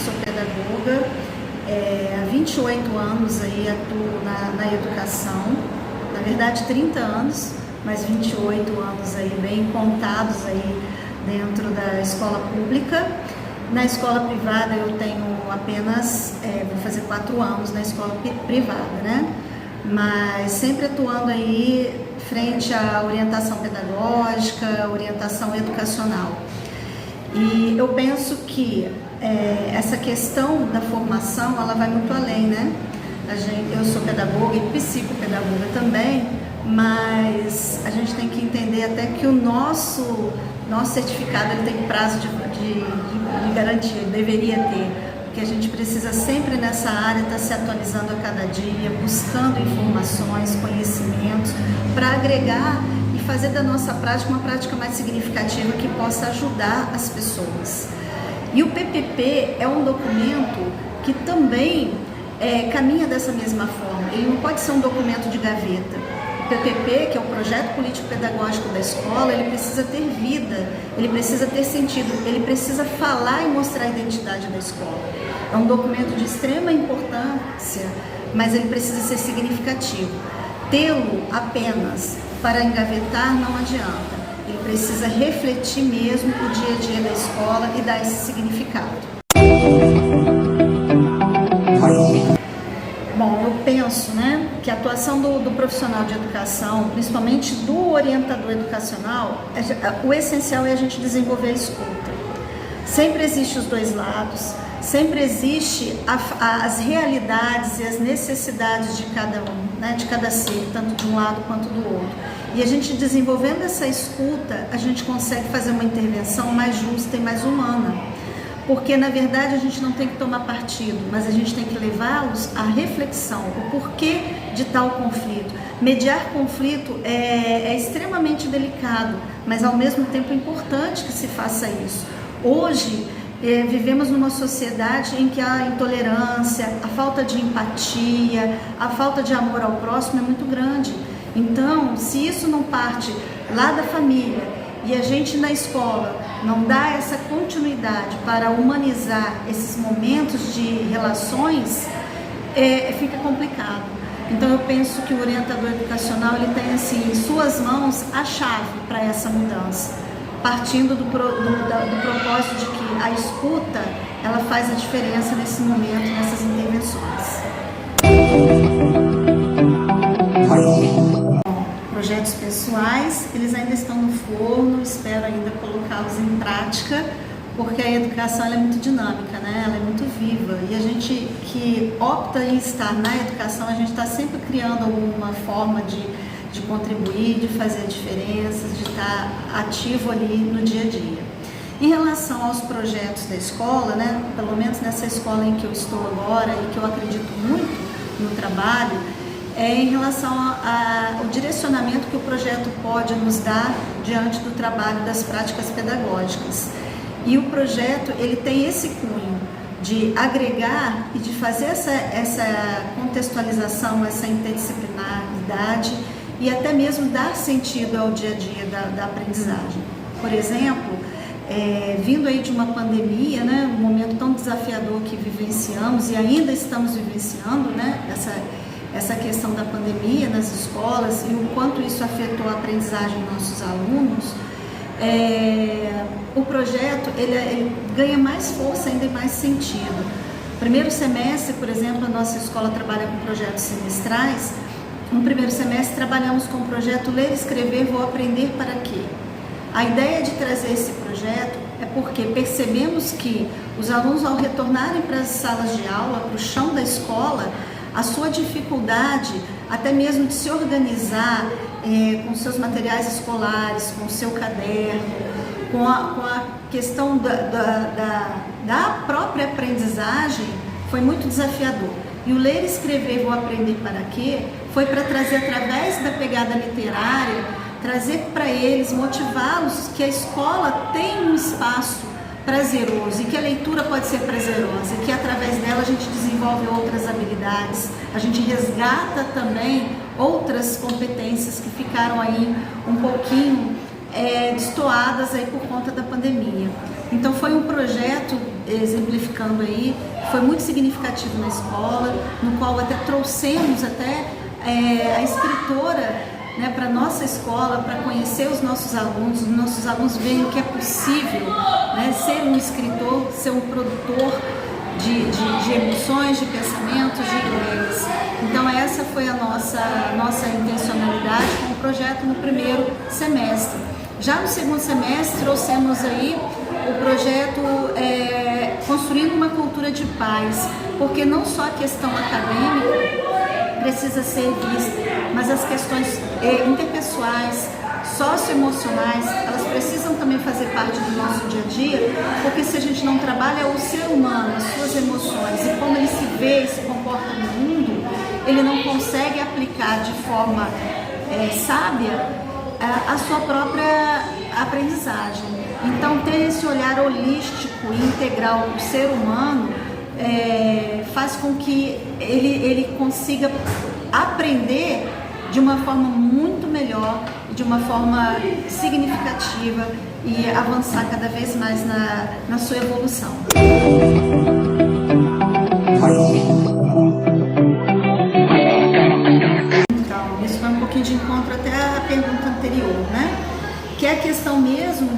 Sou pedagoga, há 28 anos aí atuo na educação, na verdade 30 anos, mas 28 anos aí bem contados aí dentro da escola pública. Na escola privada eu tenho apenas, vou fazer 4 anos na escola privada, né? Mas sempre atuando aí frente à orientação pedagógica, orientação educacional. E eu penso que essa questão da formação, ela vai muito além, né? Eu sou pedagoga e psicopedagoga também, mas a gente tem que entender até que o nosso certificado ele tem prazo de garantia, deveria ter, porque a gente precisa sempre nessa área estar se atualizando a cada dia, buscando informações, conhecimentos, para agregar e fazer da nossa prática uma prática mais significativa que possa ajudar as pessoas. E o PPP é um documento que também caminha dessa mesma forma. Ele não pode ser um documento de gaveta. O PPP, que é o Projeto Político Pedagógico da Escola, ele precisa ter vida, ele precisa ter sentido, ele precisa falar e mostrar a identidade da escola. É um documento de extrema importância, mas ele precisa ser significativo. Tê-lo apenas para engavetar não adianta. Ele precisa refletir mesmo o dia a dia da escola e dar esse significado. Bom, eu penso, né, que a atuação do profissional de educação, principalmente do orientador educacional, o essencial é a gente desenvolver a escuta. Sempre existe os dois lados, sempre existe as realidades e as necessidades de cada um, né, de cada ser, tanto de um lado quanto do outro. E a gente desenvolvendo essa escuta, a gente consegue fazer uma intervenção mais justa e mais humana. Porque, na verdade, a gente não tem que tomar partido, mas a gente tem que levá-los à reflexão, o porquê de tal conflito. Mediar conflito é extremamente delicado, mas ao mesmo tempo é importante que se faça isso. Hoje, vivemos numa sociedade em que a intolerância, a falta de empatia, a falta de amor ao próximo é muito grande. Então, se isso não parte lá da família e a gente na escola não dá essa continuidade para humanizar esses momentos de relações, fica complicado. Então eu penso que o orientador educacional ele tem assim, em suas mãos a chave para essa mudança, partindo do propósito de que a escuta ela faz a diferença nesse momento, nessas intervenções. Projetos pessoais, eles ainda estão no forno, espero ainda colocá-los em prática, porque a educação ela é muito dinâmica, né? Ela é muito viva, e a gente que opta em estar na educação, a gente está sempre criando alguma forma de contribuir, de fazer a diferença, de estar ativo ali no dia a dia. Em relação aos projetos da escola, né? Pelo menos nessa escola em que eu estou agora e que eu acredito muito no trabalho, em relação ao direcionamento que o projeto pode nos dar diante do trabalho das práticas pedagógicas. E o projeto ele tem esse cunho de agregar e de fazer essa contextualização, essa interdisciplinaridade e até mesmo dar sentido ao dia a dia da aprendizagem. Por exemplo, vindo aí de uma pandemia, né, um momento tão desafiador que vivenciamos e ainda estamos vivenciando, né, essa questão da pandemia nas escolas e o quanto isso afetou a aprendizagem dos nossos alunos, o projeto ele ganha mais força ainda e mais sentido. Primeiro semestre, por exemplo, a nossa escola trabalha com projetos semestrais. No primeiro semestre trabalhamos com o projeto Ler, Escrever, Vou Aprender para Quê? A ideia de trazer esse projeto é porque percebemos que os alunos, ao retornarem para as salas de aula, para o chão da escola, a sua dificuldade até mesmo de se organizar com seus materiais escolares, com o seu caderno, com a questão da própria aprendizagem foi muito desafiador. E o ler, escrever, vou aprender para quê? Foi para trazer, através da pegada literária, trazer para eles, motivá-los que a escola tem um espaço prazeroso e que a leitura pode ser prazerosa e que através dela a gente desenvolve outras habilidades, a gente resgata também outras competências que ficaram aí um pouquinho destoadas aí por conta da pandemia. Então foi um projeto, exemplificando aí, foi muito significativo na escola, no qual até trouxemos a escritora, né, para nossa escola, para conhecer os nossos alunos veem que é possível, né, ser um escritor, ser um produtor de emoções, de pensamentos, de ideias. Então essa foi a nossa intencionalidade com o projeto no primeiro semestre. Já no segundo semestre trouxemos aí o projeto Construindo uma Cultura de Paz, porque não só a questão acadêmica precisa ser vista, mas as questões interpessoais, socioemocionais, elas precisam também fazer parte do nosso dia a dia, porque se a gente não trabalha o ser humano, as suas emoções e como ele se vê e se comporta no mundo, ele não consegue aplicar de forma sábia a sua própria aprendizagem. Então ter esse olhar holístico e integral do ser humano faz com que ele consiga aprender de uma forma muito melhor, de uma forma significativa e avançar cada vez mais na sua evolução. Então, isso vai um pouquinho de encontro até a pergunta anterior, né? Que é a questão mesmo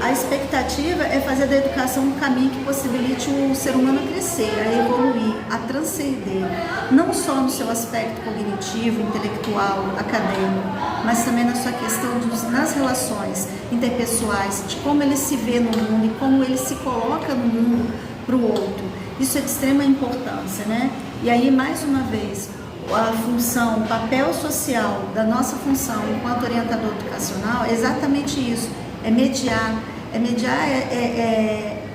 a expectativa é fazer da educação um caminho que possibilite o ser humano a crescer, a evoluir, a transcender, não só no seu aspecto cognitivo, intelectual, acadêmico, mas também na sua questão nas relações interpessoais, de como ele se vê no mundo e como ele se coloca no mundo para o outro. Isso é de extrema importância, né? E aí, mais uma vez, a função, o papel social da nossa função enquanto orientador educacional é exatamente isso, é mediar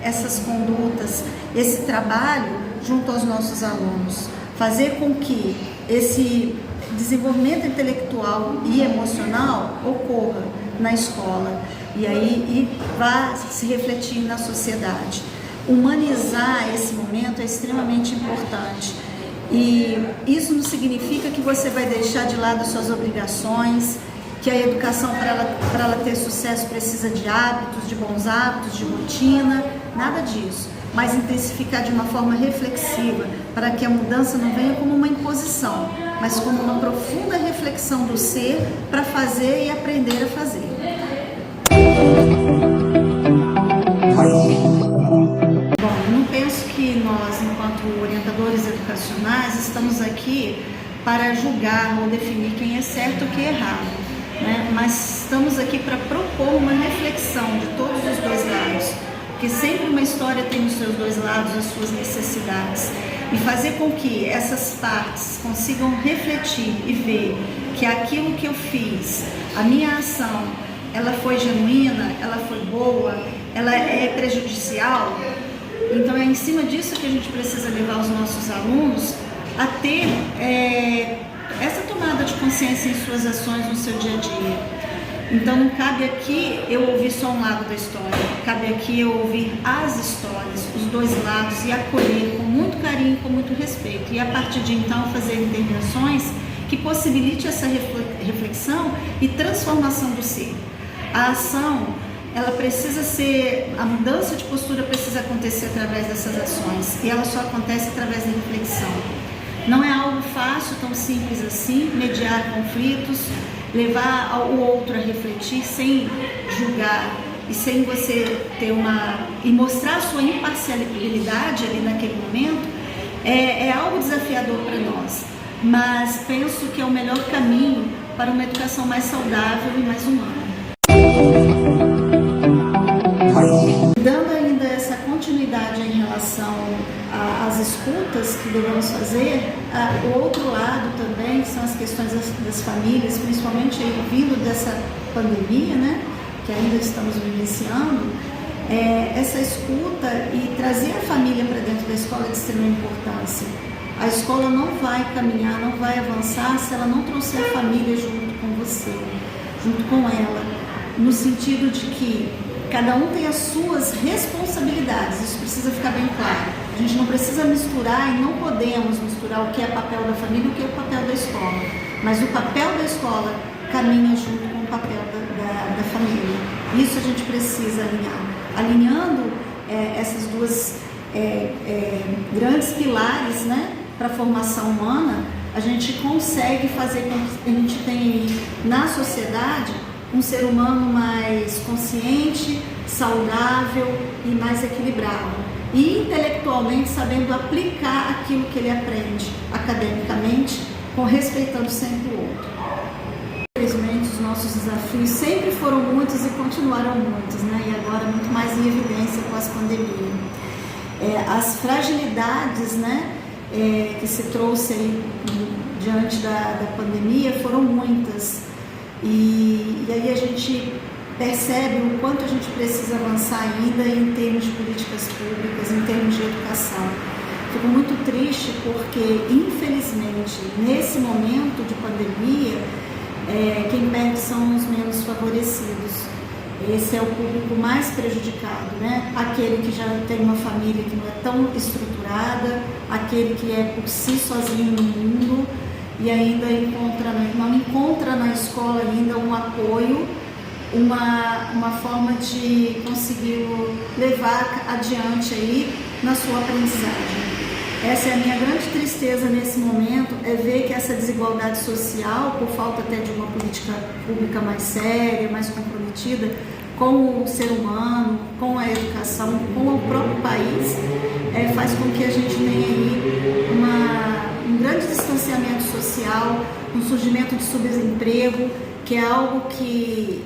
essas condutas, esse trabalho junto aos nossos alunos, fazer com que esse desenvolvimento intelectual e emocional ocorra na escola e vá se refletir na sociedade. Humanizar esse momento é extremamente importante. E isso não significa que você vai deixar de lado as suas obrigações, que a educação, para ela ter sucesso, precisa de hábitos, de bons hábitos, de rotina, nada disso. Mas intensificar de uma forma reflexiva, para que a mudança não venha como uma imposição, mas como uma profunda reflexão do ser para fazer e aprender a fazer. Que nós, enquanto orientadores educacionais, estamos aqui para julgar ou definir quem é certo ou quem é errado, né? Mas estamos aqui para propor uma reflexão de todos os dois lados, porque sempre uma história tem os seus dois lados, as suas necessidades, e fazer com que essas partes consigam refletir e ver que aquilo que eu fiz, a minha ação, ela foi genuína, ela foi boa, ela é prejudicial. Então é em cima disso que a gente precisa levar os nossos alunos a ter essa tomada de consciência em suas ações no seu dia a dia. Então não cabe aqui eu ouvir só um lado da história, cabe aqui eu ouvir as histórias, os dois lados e acolher com muito carinho, com muito respeito. E a partir de então fazer intervenções que possibilite essa reflexão e transformação do ser. A ação, ela precisa ser, a mudança de postura precisa acontecer através dessas ações e ela só acontece através da reflexão. Não é algo fácil, tão simples assim, mediar conflitos, levar o outro a refletir sem julgar e sem você ter e mostrar a sua imparcialidade ali naquele momento, é algo desafiador para nós, mas penso que é o melhor caminho para uma educação mais saudável e mais humana. Dando ainda essa continuidade em relação às escutas que devemos fazer, o outro lado também, que são as questões das famílias, principalmente aí, vindo dessa pandemia, né, que ainda estamos vivenciando, essa escuta e trazer a família para dentro da escola é de extrema importância. A escola não vai caminhar, não vai avançar se ela não trouxer a família junto com você, junto com ela, no sentido de que cada um tem as suas responsabilidades, isso precisa ficar bem claro. A gente não precisa misturar e não podemos misturar o que é papel da família e o que é o papel da escola, mas o papel da escola caminha junto com o papel da família. Isso a gente precisa alinhar. Alinhando essas duas grandes pilares, né, para a formação humana, a gente consegue fazer com que a gente tenha aí, na sociedade, um ser humano mais consciente, saudável e mais equilibrado. E intelectualmente sabendo aplicar aquilo que ele aprende academicamente, respeitando sempre o outro. Infelizmente, os nossos desafios sempre foram muitos e continuaram muitos, né? E agora muito mais em evidência pós-pandemia. As fragilidades, né, que se trouxe aí diante da pandemia foram muitas. E aí a gente percebe o quanto a gente precisa avançar ainda em termos de políticas públicas, em termos de educação. Fico muito triste porque, infelizmente, nesse momento de pandemia, quem perde são os menos favorecidos. Esse é o público mais prejudicado, né? Aquele que já tem uma família que não é tão estruturada, aquele que é por si sozinho no mundo e ainda não encontra na escola ainda um apoio, uma forma de conseguir levar adiante aí na sua aprendizagem. Essa é a minha grande tristeza nesse momento, é ver que essa desigualdade social, por falta até de uma política pública mais séria, mais comprometida com o ser humano, com a educação, com o próprio país, faz com que a gente tenha aí um grande distanciamento social, um surgimento de subemprego, que é algo que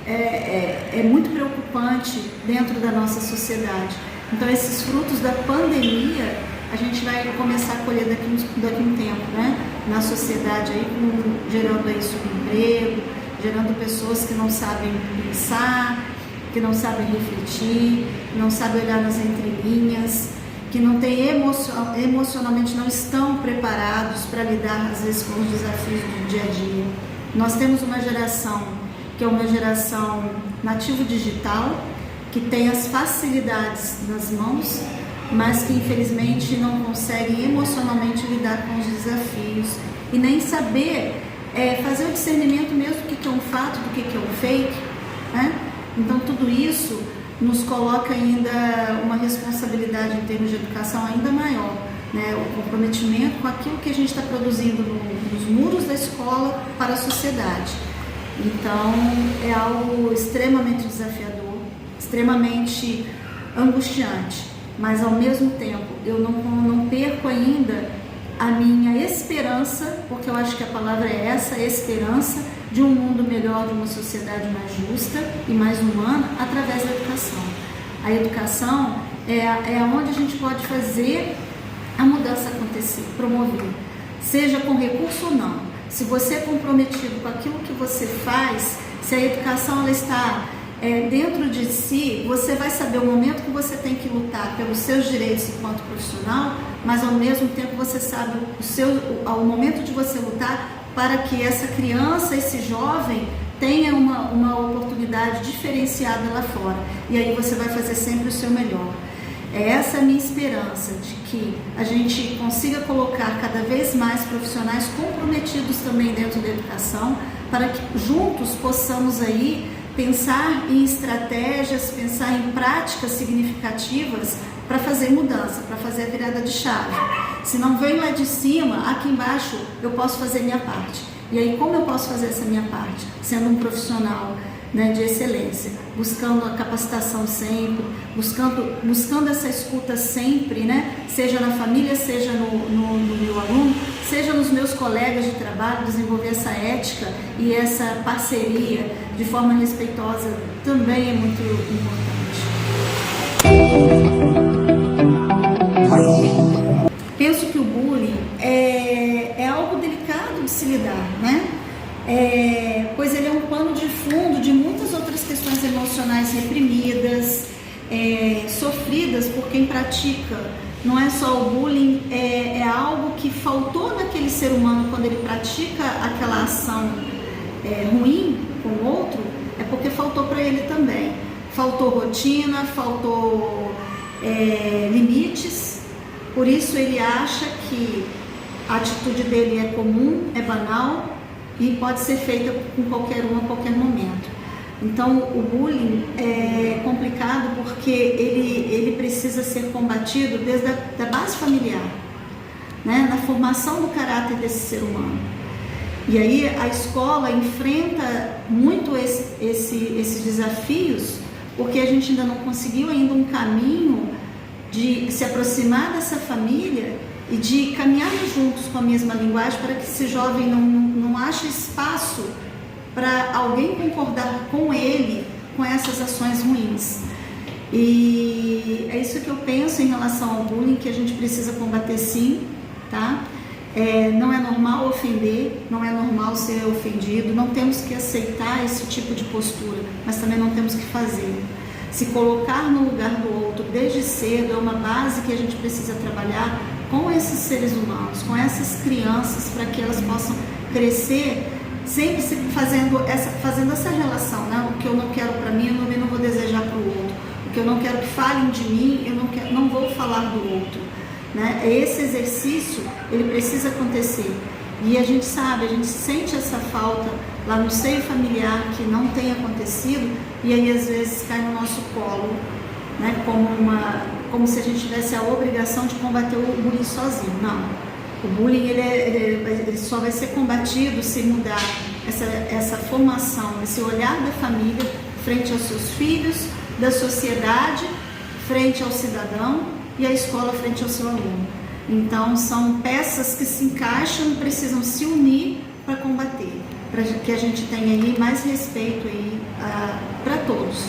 é muito preocupante dentro da nossa sociedade. Então, esses frutos da pandemia a gente vai começar a colher daqui um tempo, né? Na sociedade, aí, gerando aí subemprego, gerando pessoas que não sabem pensar, que não sabem refletir, não sabem olhar nas entrelinhas, que não têm emocionalmente não estão preparados para lidar, às vezes, com os desafios do dia a dia. Nós temos uma geração que é uma geração nativo digital, que tem as facilidades nas mãos, mas que infelizmente não conseguem emocionalmente lidar com os desafios e nem saber fazer o discernimento mesmo do que é um fato, do que é um fake, né? Então tudo isso nos coloca ainda uma responsabilidade em termos de educação ainda maior, né? O comprometimento com aquilo que a gente está produzindo nos muros da escola para a sociedade. Então é algo extremamente desafiador, extremamente angustiante. Mas ao mesmo tempo eu não perco ainda a minha esperança, porque eu acho que a palavra é essa, esperança de um mundo melhor, de uma sociedade mais justa e mais humana através da educação. A educação é onde a gente pode fazer a mudança acontecer, promover, seja com recurso ou não. Se você é comprometido com aquilo que você faz, se a educação ela está dentro de si, você vai saber o momento que você tem que lutar pelos seus direitos enquanto profissional, mas ao mesmo tempo você sabe o momento de você lutar para que essa criança, esse jovem tenha uma oportunidade diferenciada lá fora. E aí você vai fazer sempre o seu melhor. Essa é a minha esperança, de que a gente consiga colocar cada vez mais profissionais comprometidos também dentro da educação, para que juntos possamos aí pensar em estratégias, pensar em práticas significativas para fazer mudança, para fazer a virada de chave. Se não vem lá de cima, aqui embaixo eu posso fazer minha parte. E aí como eu posso fazer essa minha parte? Sendo um profissional, né, de excelência, buscando a capacitação sempre, buscando essa escuta sempre, né, seja na família, seja no meu aluno, seja nos meus colegas de trabalho, desenvolver essa ética e essa parceria de forma respeitosa também é muito importante. Penso que o bullying é algo delicado de se lidar, né? Pois ele é um pano de fundo de muitas outras questões emocionais reprimidas, sofridas por quem pratica não é só o bullying, é algo que faltou naquele ser humano quando ele pratica aquela ação ruim com o outro, é porque faltou para ele também. Faltou rotina, faltou limites, por isso ele acha que a atitude dele é comum, é banal e pode ser feita com qualquer um a qualquer momento. Então o bullying é complicado porque ele precisa ser combatido desde a base familiar, né? Na formação do caráter desse ser humano. E aí a escola enfrenta muito esses desafios, porque a gente ainda não conseguiu ainda um caminho de se aproximar dessa família e de caminhar juntos com a mesma linguagem para que esse jovem não ache espaço para alguém concordar com ele com essas ações ruins. E é isso que eu penso em relação ao bullying, que a gente precisa combater sim, tá? Não é normal ofender, não é normal ser ofendido, não temos que aceitar esse tipo de postura, mas também não temos que fazer. Se colocar no lugar do outro desde cedo é uma base que a gente precisa trabalhar com esses seres humanos, com essas crianças, para que elas possam crescer sempre fazendo essa relação, né? O que eu não quero para mim, eu também não vou desejar para o outro. O que eu não quero que falem de mim, eu não vou falar do outro, né? Esse exercício, ele precisa acontecer. E a gente sabe, a gente sente essa falta lá no seio familiar que não tem acontecido, e aí às vezes cai no nosso colo, né? Como se a gente tivesse a obrigação de combater o bullying sozinho. Não. O bullying ele só vai ser combatido se mudar essa formação, esse olhar da família frente aos seus filhos, da sociedade frente ao cidadão e a escola frente ao seu aluno. Então são peças que se encaixam e precisam se unir para combater, para que a gente tenha aí mais respeito aí para todos.